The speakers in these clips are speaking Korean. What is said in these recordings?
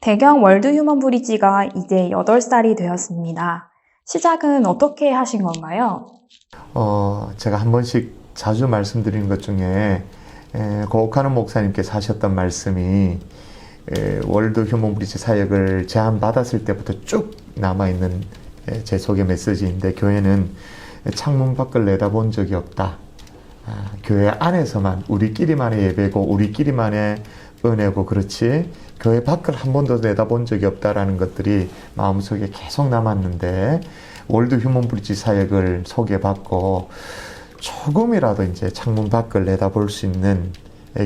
대경 월드 휴먼 브릿지가 이제 8살이 되었습니다. 시작은 어떻게 하신 건가요? 제가 한 번씩 자주 말씀드리는 것 중에 고옥하는 목사님께서 하셨던 말씀이 월드 휴먼 브릿지 사역을 제안받았을 때부터 쭉 남아있는 제 속의 메시지인데, 교회는 창문 밖을 내다본 적이 없다. 교회 안에서만 우리끼리만의 예배고 우리끼리만의 은혜고, 그렇지 교회 밖을 한 번도 내다본 적이 없다라는 것들이 마음속에 계속 남았는데, 월드 휴먼 브릿지 사역을 소개받고 조금이라도 이제 창문 밖을 내다볼 수 있는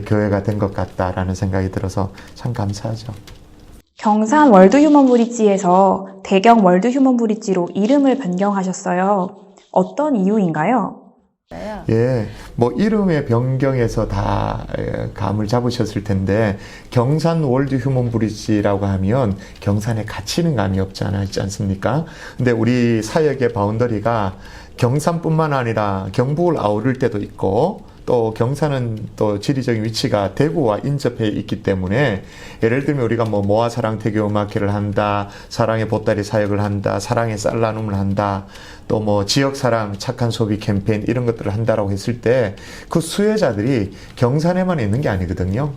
교회가 된 것 같다라는 생각이 들어서 참 감사하죠. 경산 월드 휴먼 브릿지에서 대경 월드 휴먼 브릿지로 이름을 변경하셨어요. 어떤 이유인가요? 예, 뭐 이름의 변경에서 다 감을 잡으셨을 텐데, 경산 월드 휴먼 브릿지라고 하면 경산에 갇히는 감이 없지 않습니까? 근데 우리 사역의 바운더리가 경산뿐만 아니라 경북을 아우를 때도 있고, 또 경산은 또 지리적인 위치가 대구와 인접해 있기 때문에, 예를 들면 우리가 뭐 모아사랑 태교음악회를 한다, 사랑의 보따리 사역을 한다, 사랑의 쌀 나눔을 한다, 또 뭐 지역사랑 착한 소비 캠페인 이런 것들을 한다라고 했을 때, 그 수혜자들이 경산에만 있는 게 아니거든요.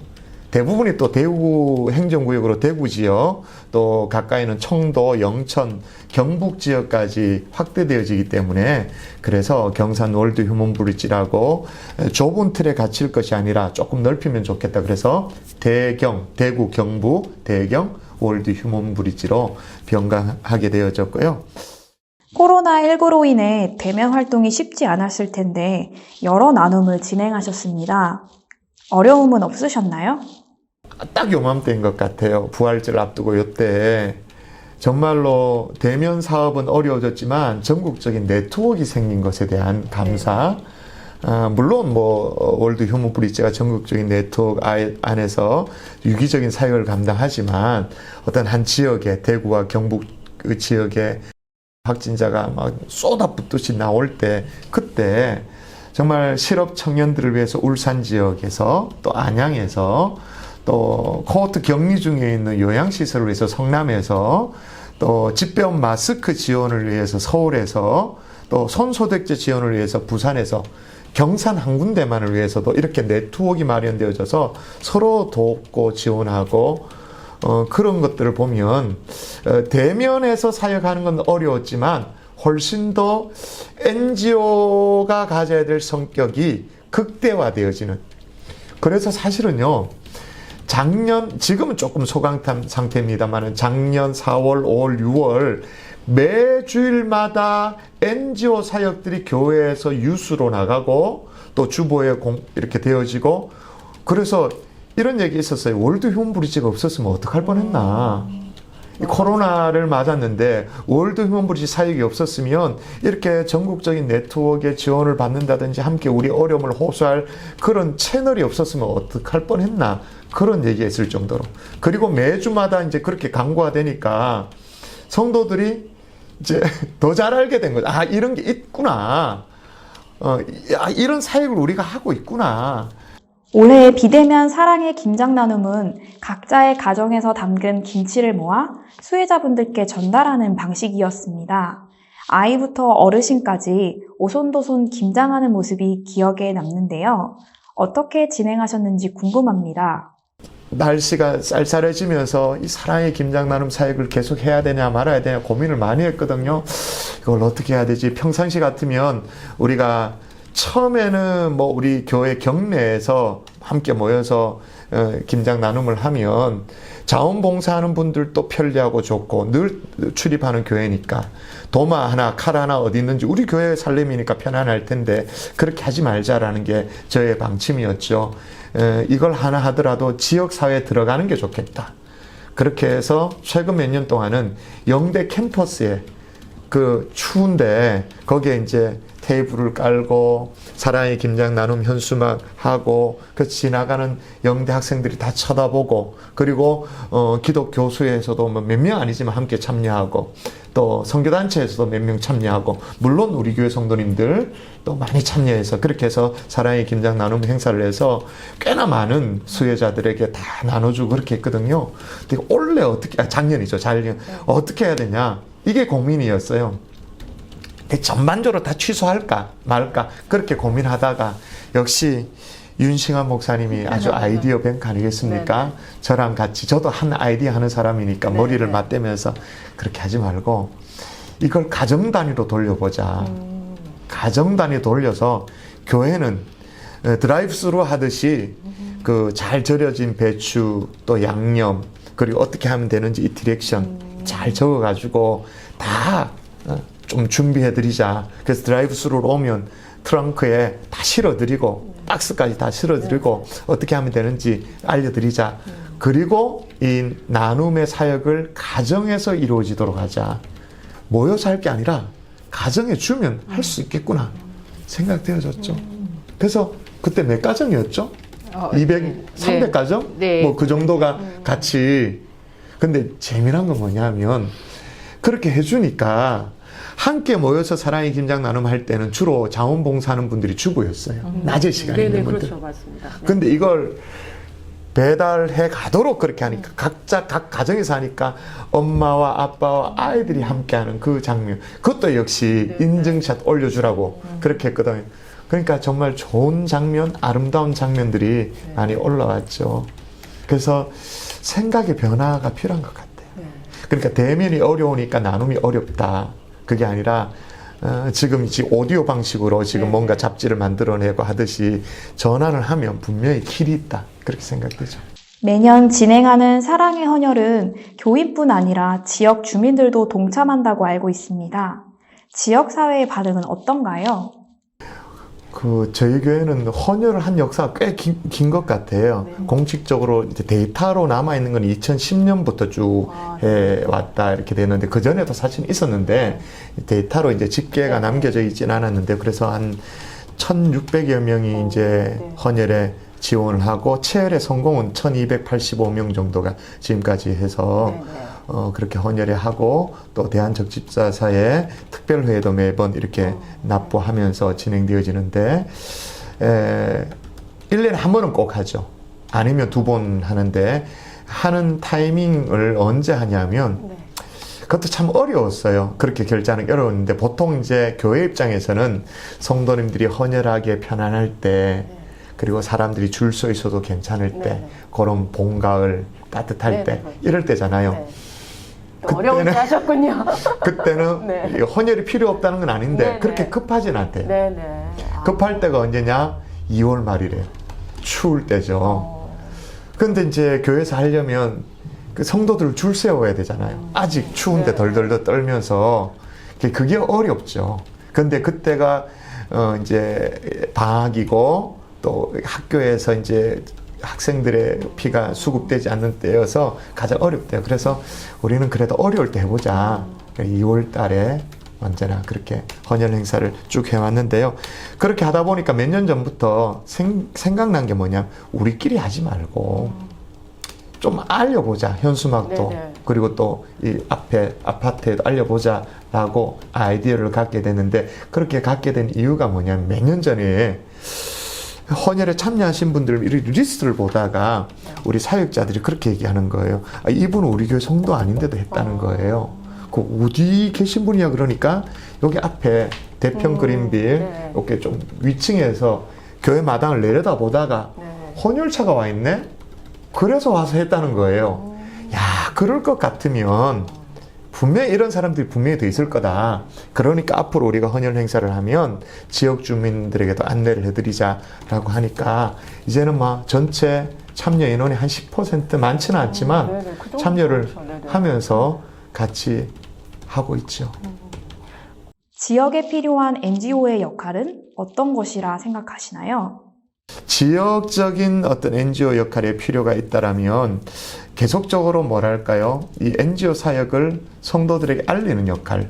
대부분이 또 대구 행정구역으로 대구 지역, 또 가까이는 청도, 영천, 경북 지역까지 확대되어지기 때문에, 그래서 경산 월드 휴먼 브릿지라고 좁은 틀에 갇힐 것이 아니라 조금 넓히면 좋겠다. 그래서 대경, 대구, 경북, 대경 월드 휴먼 브릿지로 변경하게 되어졌고요. 코로나19로 인해 대면 활동이 쉽지 않았을 텐데 여러 나눔을 진행하셨습니다. 어려움은 없으셨나요? 딱 요맘때인 것 같아요. 부활절 앞두고 요때 정말로 대면 사업은 어려워졌지만 전국적인 네트워크가 생긴 것에 대한 감사. 물론 뭐 월드 휴먼 브릿지가 전국적인 네트워크 안에서 유기적인 사역을 감당하지만, 어떤 한 지역에, 대구와 경북 그 지역에 확진자가 막 쏟아붓듯이 나올 때, 그때 정말 실업 청년들을 위해서 울산 지역에서, 또 안양에서, 또 코호트 격리 중에 있는 요양시설을 위해서 성남에서, 또 집배원 마스크 지원을 위해서 서울에서, 또 손소독제 지원을 위해서 부산에서, 경산 한 군데만을 위해서도 이렇게 네트워크가 마련되어져서 서로 돕고 지원하고, 그런 것들을 보면 대면에서 사역하는 건 어려웠지만 훨씬 더 NGO가 가져야 될 성격이 극대화되어지는. 그래서 사실은요, 지금은 조금 소강탄 상태입니다만, 작년 4월, 5월, 6월 매주일마다 NGO 사역들이 교회에서 유수로 나가고 또 주보에 이렇게 되어지고, 그래서 이런 얘기 있었어요. 월드 휴먼 브릿지가 없었으면 어떡할 뻔했나. 이 코로나를 맞았는데 월드 휴먼 브릿지 사역이 없었으면 이렇게 전국적인 네트워크의 지원을 받는다든지 함께 우리 어려움을 호소할 그런 채널이 없었으면 어떡할 뻔했나. 그런 얘기했을 정도로. 그리고 매주마다 이제 그렇게 강구가 되니까 성도들이 이제 더 잘 알게 된 거죠. 이런 게 있구나. 이런 사역을 우리가 하고 있구나. 올해 비대면 사랑의 김장 나눔은 각자의 가정에서 담근 김치를 모아 수혜자분들께 전달하는 방식이었습니다. 아이부터 어르신까지 오손도손 김장하는 모습이 기억에 남는데요. 어떻게 진행하셨는지 궁금합니다. 날씨가 쌀쌀해지면서 이 사랑의 김장 나눔 사역을 계속 해야 되냐 말아야 되냐 고민을 많이 했거든요. 이걸 어떻게 해야 되지? 평상시 같으면 우리가 처음에는 뭐 우리 교회 경내에서 함께 모여서 김장 나눔을 하면 자원봉사하는 분들도 편리하고 좋고, 늘 출입하는 교회니까 도마 하나, 칼 하나 어디 있는지 우리 교회 살림이니까 편안할 텐데 그렇게 하지 말자라는 게 저의 방침이었죠. 이걸 하나 하더라도 지역사회에 들어가는 게 좋겠다. 그렇게 해서 최근 몇 년 동안은 영대 캠퍼스에, 그 추운데 거기에 이제 테이블을 깔고 사랑의 김장 나눔 현수막 하고 그 지나가는 영대 학생들이 다 쳐다보고 그리고 기독 교수에서도 몇 명 아니지만 함께 참여하고 또 선교단체에서도 몇 명 참여하고 물론 우리 교회 성도님들 또 많이 참여해서 그렇게 해서 사랑의 김장 나눔 행사를 해서 꽤나 많은 수혜자들에게 다 나눠주고 그렇게 했거든요. 근데 올해 작년이죠. 작년 어떻게 해야 되냐 이게 고민이었어요. 전반적으로 다 취소할까 말까 그렇게 고민하다가 역시 윤싱한 목사님이 아주 아이디어 뱅크 아니겠습니까? 네네. 저랑 같이 저도 한 아이디어 하는 사람이니까 네네. 머리를 맞대면서 그렇게 하지 말고 이걸 가정 단위로 돌려보자. 가정 단위 돌려서 교회는 드라이브 스루 하듯이 그 잘 절여진 배추 또 양념 그리고 어떻게 하면 되는지 이 디렉션 잘 적어가지고 다 좀 준비해드리자. 그래서 드라이브 스루로 오면 트렁크에 다 실어드리고 박스까지 다 실어드리고 어떻게 하면 되는지 알려드리자. 그리고 이 나눔의 사역을 가정에서 이루어지도록 하자. 모여서 할 게 아니라 가정에 주면 할 수 있겠구나 생각되어졌죠. 그래서 그때 몇 가정이었죠? 200, 300가정? 네. 뭐 그 정도가 같이. 근데 재미난 건 뭐냐면 그렇게 해주니까 함께 모여서 사랑의 김장 나눔 할 때는 주로 자원봉사하는 분들이 주부였어요. 낮에 시간에 있는 분들. 그렇죠, 맞습니다. 네. 근데 이걸 배달해 가도록 그렇게 하니까 각자 각 가정에서 하니까 엄마와 아빠와 아이들이 함께하는 그 장면 그것도 역시 인증샷 올려주라고 그렇게 했거든요. 그러니까 정말 좋은 장면 아름다운 장면들이 많이 올라왔죠. 그래서 생각의 변화가 필요한 것 같아요. 그러니까 대면이 어려우니까 나눔이 어렵다 그게 아니라 지금 오디오 방식으로 지금 뭔가 잡지를 만들어내고 하듯이 전환을 하면 분명히 길이 있다. 그렇게 생각되죠. 매년 진행하는 사랑의 헌혈은 교인뿐 아니라 지역 주민들도 동참한다고 알고 있습니다. 지역사회의 반응은 어떤가요? 저희 교회는 헌혈을 한 역사가 꽤 긴 것 같아요. 네. 공식적으로 이제 데이터로 남아있는 건 2010년부터 쭉 해왔다 이렇게 되는데, 그전에도 사실 있었는데, 데이터로 이제 집계가 남겨져 있진 않았는데, 그래서 한 1,600여 명이 이제 헌혈에 지원을 하고, 체혈의 성공은 1,285명 정도가 지금까지 해서, 그렇게 헌혈에 하고, 또 대한적십자사의 특별회에도 매번 이렇게 납부하면서 진행되어지는데, 1년에 한 번은 꼭 하죠. 아니면 2번 하는데, 하는 타이밍을 언제 하냐면, 그것도 참 어려웠어요. 그렇게 결제하는 게 어려웠는데, 보통 이제 교회 입장에서는 성도님들이 헌혈하기에 편안할 때, 그리고 사람들이 줄 서 있어도 괜찮을 때, 그런 봄, 가을, 따뜻할 때, 이럴 때잖아요. 어려운지 하셨군요. 그때는 헌혈이 필요 없다는 건 아닌데 그렇게 급하진 않대요. 급할 때가 언제냐? 2월 말이래요. 추울 때죠. 근데 이제 교회에서 하려면 그 성도들을 줄 세워야 되잖아요. 아직 추운데 덜덜덜 떨면서 그게 어렵죠. 근데 그때가 이제 방학이고 또 학교에서 이제 학생들의 피가 수급되지 않는 때여서 가장 어렵대요. 그래서 우리는 그래도 어려울 때 해보자. 2월 달에 언제나 그렇게 헌혈 행사를 쭉 해왔는데요. 그렇게 하다 보니까 몇 년 전부터 생각난 게 뭐냐, 우리끼리 하지 말고 좀 알려보자. 현수막도 그리고 또 이 앞에 아파트에도 알려보자라고 아이디어를 갖게 됐는데, 그렇게 갖게 된 이유가 뭐냐면 몇 년 전에 헌혈에 참여하신 분들 리스트를 보다가 우리 사역자들이 그렇게 얘기하는 거예요. 이분은 우리 교회 성도 아닌데도 했다는 거예요. 그 어디 계신 분이야? 그러니까 여기 앞에 대평 그린빌 이렇게 좀 위층에서 교회 마당을 내려다 보다가 헌혈차가 와 있네? 그래서 와서 했다는 거예요. 야, 그럴 것 같으면 분명히 이런 사람들이 분명히 더 있을 거다. 그러니까 앞으로 우리가 헌혈 행사를 하면 지역 주민들에게도 안내를 해드리자라고 하니까 이제는 막 전체 참여 인원의 한 10% 많지는 않지만 참여를 하면서 같이 하고 있죠. 지역에 필요한 NGO의 역할은 어떤 것이라 생각하시나요? 지역적인 어떤 NGO 역할에 필요가 있다라면 계속적으로 뭐랄까요? 이 NGO 사역을 성도들에게 알리는 역할.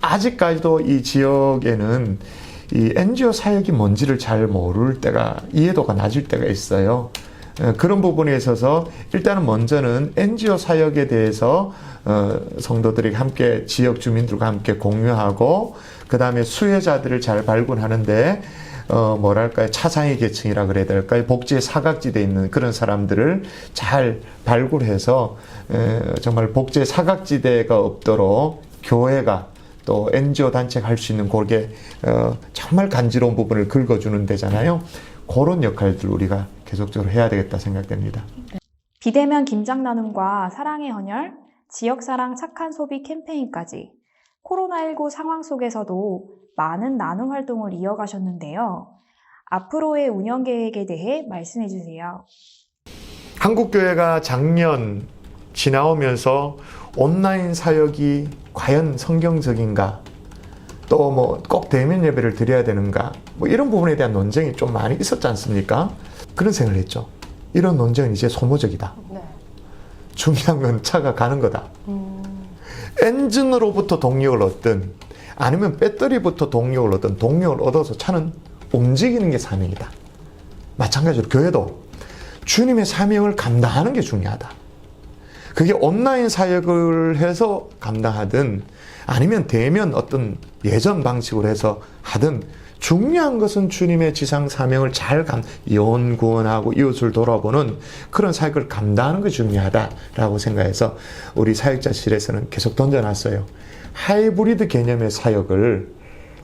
아직까지도 이 지역에는 이 NGO 사역이 뭔지를 잘 모를 때가, 이해도가 낮을 때가 있어요. 그런 부분에 있어서 일단은 먼저는 NGO 사역에 대해서 성도들이 함께, 지역 주민들과 함께 공유하고, 그 다음에 수혜자들을 잘 발굴하는데 뭐랄까요, 차상위 계층이라 그래야 될까요, 복지의 사각지대에 있는 그런 사람들을 잘 발굴해서 정말 복지의 사각지대가 없도록 교회가 또 NGO 단체가 할 수 있는 그게 정말 간지러운 부분을 긁어주는 데잖아요. 그런 역할들 우리가 계속적으로 해야 되겠다 생각됩니다. 비대면 김장 나눔과 사랑의 헌혈, 지역사랑 착한 소비 캠페인까지 코로나19 상황 속에서도 많은 나눔 활동을 이어가셨는데요. 앞으로의 운영 계획에 대해 말씀해 주세요. 한국교회가 작년 지나오면서 온라인 사역이 과연 성경적인가, 또 뭐 꼭 대면 예배를 드려야 되는가, 뭐 이런 부분에 대한 논쟁이 좀 많이 있었지 않습니까? 그런 생각을 했죠. 이런 논쟁은 이제 소모적이다. 네. 중요한 건 차가 가는 거다. 엔진으로부터 동력을 얻든 아니면 배터리부터 동력을 얻든 동력을 얻어서 차는 움직이는 게 사명이다. 마찬가지로 교회도 주님의 사명을 감당하는 게 중요하다. 그게 온라인 사역을 해서 감당하든 아니면 대면 어떤 예전 방식으로 해서 하든 중요한 것은 주님의 지상 사명을 잘 구원하고 이웃을 돌아보는 그런 사역을 감당하는 것이 중요하다라고 생각해서 우리 사역자실에서는 계속 던져놨어요. 하이브리드 개념의 사역을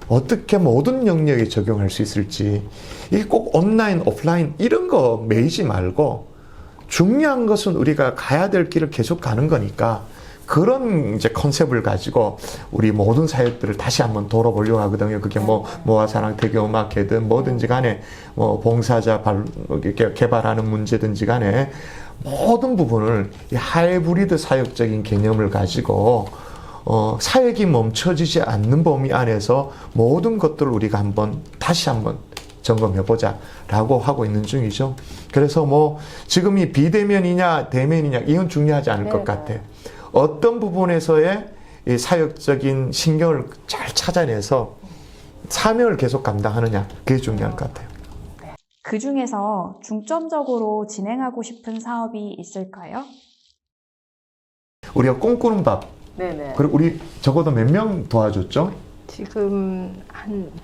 어떻게 모든 영역에 적용할 수 있을지, 이게 꼭 온라인, 오프라인 이런 거 매이지 말고 중요한 것은 우리가 가야 될 길을 계속 가는 거니까 그런 이제 컨셉을 가지고 우리 모든 사역들을 다시 한번 돌아보려고 하거든요. 그게 뭐 모아사랑 대교음악회든 뭐든지 간에 뭐 봉사자 개발하는 문제든지 간에 모든 부분을 이 하이브리드 사역적인 개념을 가지고 사역이 멈춰지지 않는 범위 안에서 모든 것들을 우리가 다시 한번 점검해보자 라고 하고 있는 중이죠. 그래서 뭐 지금 이 비대면이냐 대면이냐 이건 중요하지 않을 것 같아요. 어떤 부분에서의 이 사역적인 신경을 잘 찾아내서 사명을 계속 감당하느냐, 그게 중요한 것 같아요. 그 중에서 중점적으로 진행하고 싶은 사업이 있을까요? 우리가 꿈꾸는 밥, 네네. 그리고 우리 적어도 몇 명 도와줬죠? 지금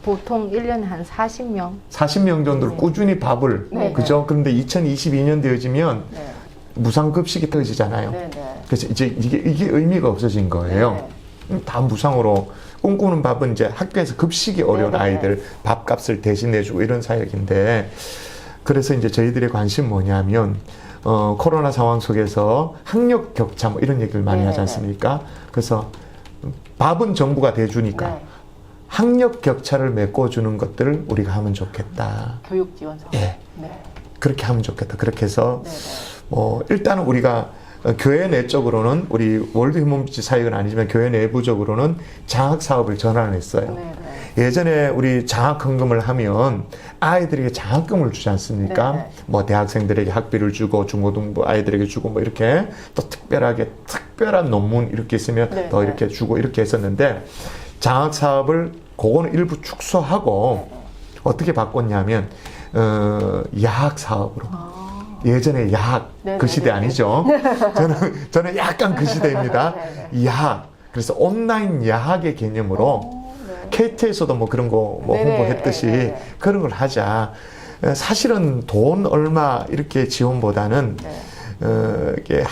보통 1년에 한 40명. 40명 정도를 꾸준히 밥을, 네. 그죠? 그런데 2022년 되어지면 네. 무상급식이 터지잖아요. 네네. 그래서 이제 이게 의미가 없어진 거예요. 다 무상으로. 꿈꾸는 밥은 이제 학교에서 급식이 어려운 네네. 아이들 밥값을 대신해주고 이런 사역인데, 그래서 이제 저희들의 관심 뭐냐면, 코로나 상황 속에서 학력 격차 뭐 이런 얘기를 많이 하지 않습니까? 그래서 밥은 정부가 대주니까 네. 학력 격차를 메꿔주는 것들을 우리가 하면 좋겠다. 교육 지원 사업. 예. 네. 그렇게 하면 좋겠다. 그렇게 해서 네네. 일단은 우리가 교회 내적으로는 우리 월드 휴먼비치 사역은 아니지만 교회 내부적으로는 장학 사업을 전환했어요. 네네. 예전에 우리 장학 헌금을 하면 아이들에게 장학금을 주지 않습니까? 네네. 뭐 대학생들에게 학비를 주고 중고등부 아이들에게 주고 뭐 이렇게 또 특별한 논문 이렇게 있으면 네네. 더 이렇게 주고 이렇게 했었는데, 장학 사업을 그거는 일부 축소하고 네네. 어떻게 바꿨냐면 야학 사업으로. 예전에 야학 네네. 그 시대 아니죠? 저는 약간 그 시대입니다. 네네. 야학. 그래서 온라인 야학의 개념으로 네. KT에서도 뭐 그런 거 뭐 네네. 홍보했듯이 네네. 그런 걸 하자. 사실은 돈 얼마 이렇게 지원보다는 네. 이게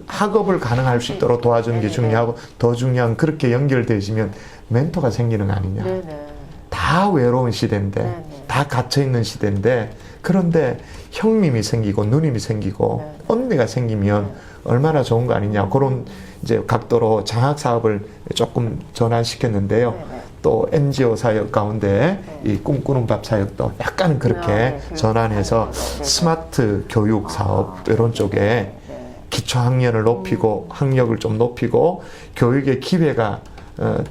학업을 가능할 수 있도록 도와주는 게 네네. 중요하고, 더 중요한 그렇게 연결되시면 멘토가 생기는 거 아니냐. 네네. 다 외로운 시대인데, 네네. 다 갇혀있는 시대인데, 그런데 형님이 생기고 누님이 생기고 네네. 언니가 생기면 얼마나 좋은 거 아니냐. 그런 이제 각도로 장학 사업을 조금 전환시켰는데요. 네네. 또 NGO 사역 가운데 이 꿈꾸는 밥 사역도 약간 그렇게 네, 전환해서 네. 스마트 교육 사업 이런 쪽에 네. 기초 학년을 높이고 학력을 좀 높이고 교육의 기회가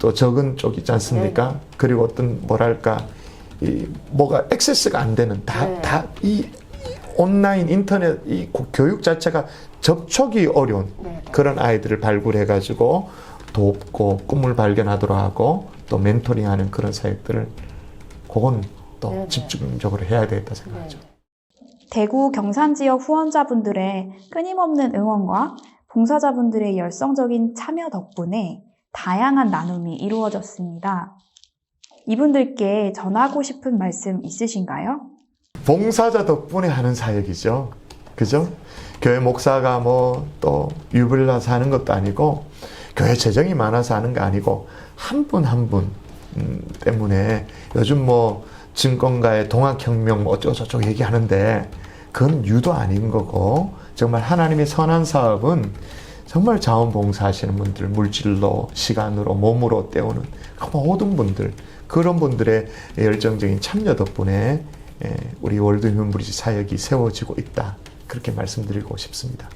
또 적은 쪽 있지 않습니까? 그리고 어떤 뭐랄까 이 뭐가 액세스가 안 되는 다 이 온라인 인터넷 이 교육 자체가 접촉이 어려운 그런 아이들을 발굴해 가지고 돕고 꿈을 발견하도록 하고 또 멘토링하는 그런 사역들을 그건 또 네네. 집중적으로 해야 되겠다 생각하죠. 네. 대구 경산 지역 후원자분들의 끊임없는 응원과 봉사자분들의 열성적인 참여 덕분에 다양한 나눔이 이루어졌습니다. 이분들께 전하고 싶은 말씀 있으신가요? 봉사자 덕분에 하는 사역이죠. 그죠? 교회 목사가 뭐 또 유불나서 하는 것도 아니고 교회 재정이 많아서 하는 거 아니고 한 분 한 분 때문에 요즘 뭐 증권가의 동학혁명 뭐 어쩌고저쩌고 얘기하는데 그건 유도 아닌 거고 정말 하나님의 선한 사업은 정말 자원봉사하시는 분들, 물질로, 시간으로, 몸으로 때우는 그 모든 분들, 그런 분들의 열정적인 참여 덕분에 우리 월드 휴먼 브리지 사역이 세워지고 있다. 그렇게 말씀드리고 싶습니다.